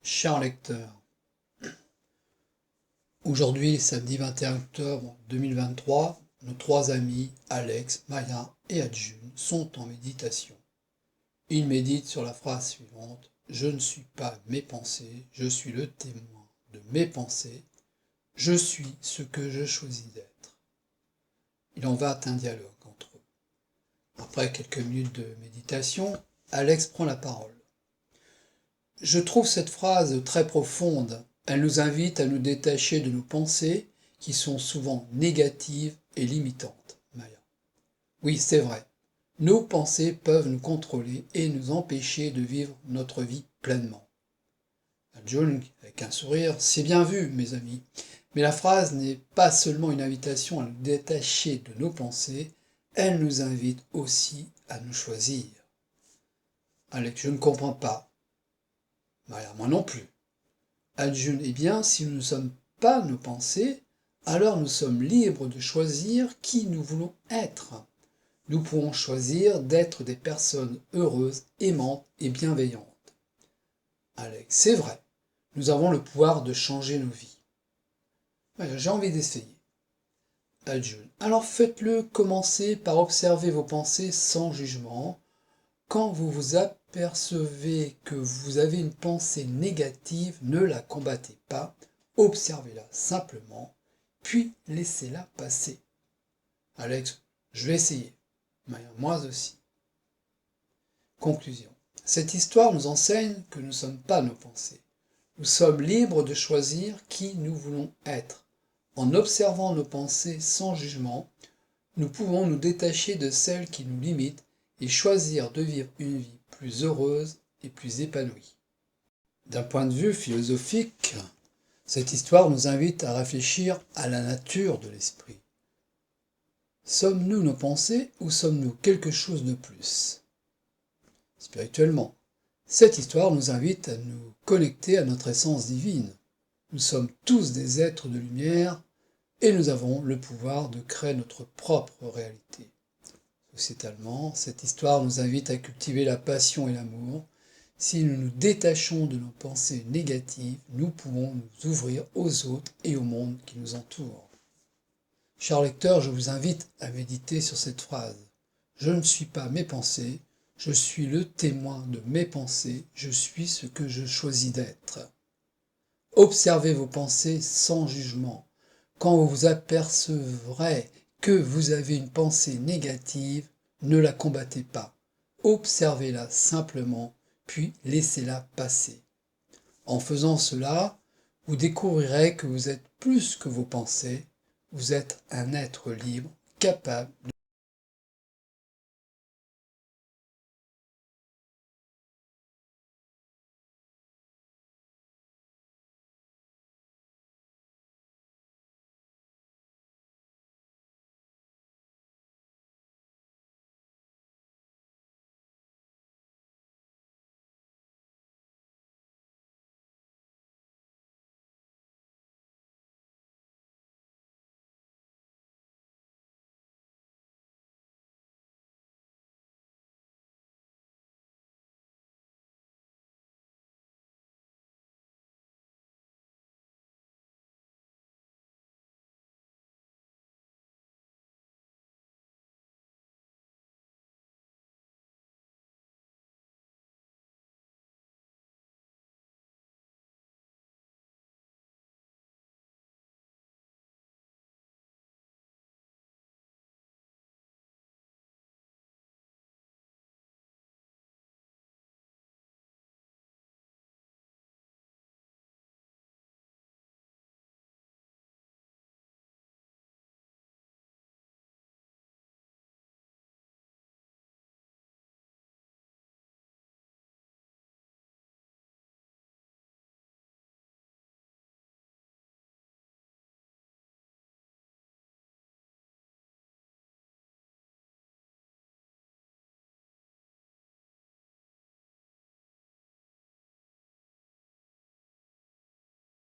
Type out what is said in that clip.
Cher lecteur, aujourd'hui, samedi 21 octobre 2023, nos trois amis, Alex, Maya et Adjun, sont en méditation. Ils méditent sur la phrase suivante: je ne suis pas mes pensées, je suis le témoin de mes pensées, je suis ce que je choisis d'être. Il en va un dialogue entre eux. Après quelques minutes de méditation, Alex prend la parole. Je trouve cette phrase très profonde. Elle nous invite à nous détacher de nos pensées qui sont souvent négatives et limitantes. Maya. Oui, c'est vrai. Nos pensées peuvent nous contrôler et nous empêcher de vivre notre vie pleinement. Jung, avec un sourire, c'est bien vu, mes amis. Mais la phrase n'est pas seulement une invitation à nous détacher de nos pensées, elle nous invite aussi à nous choisir. Alex, je ne comprends pas. Maya, moi non plus. Adjun, eh bien, si nous ne sommes pas nos pensées, alors nous sommes libres de choisir qui nous voulons être. Nous pouvons choisir d'être des personnes heureuses, aimantes et bienveillantes. Alex, c'est vrai, nous avons le pouvoir de changer nos vies. J'ai envie d'essayer. Adjun, alors faites-le, commencez par observer vos pensées sans jugement. Quand vous vous apercevez que vous avez une pensée négative, ne la combattez pas, observez-la simplement, puis laissez-la passer. Alex, je vais essayer. Moi aussi. Conclusion. Cette histoire nous enseigne que nous ne sommes pas nos pensées. Nous sommes libres de choisir qui nous voulons être. En observant nos pensées sans jugement, nous pouvons nous détacher de celles qui nous limitent et choisir de vivre une vie plus heureuse et plus épanouie. D'un point de vue philosophique, cette histoire nous invite à réfléchir à la nature de l'esprit. Sommes-nous nos pensées ou sommes-nous quelque chose de plus? Spirituellement, cette histoire nous invite à nous connecter à notre essence divine. Nous sommes tous des êtres de lumière et nous avons le pouvoir de créer notre propre réalité. Sociétalement, cette histoire nous invite à cultiver la passion et l'amour. Si nous nous détachons de nos pensées négatives, nous pouvons nous ouvrir aux autres et au monde qui nous entoure. Chers lecteurs, je vous invite à méditer sur cette phrase. Je ne suis pas mes pensées, je suis le témoin de mes pensées, je suis ce que je choisis d'être. Observez vos pensées sans jugement. Quand vous vous apercevrez que vous avez une pensée négative, ne la combattez pas. Observez-la simplement, puis laissez-la passer. En faisant cela, vous découvrirez que vous êtes plus que vos pensées, vous êtes un être libre, capable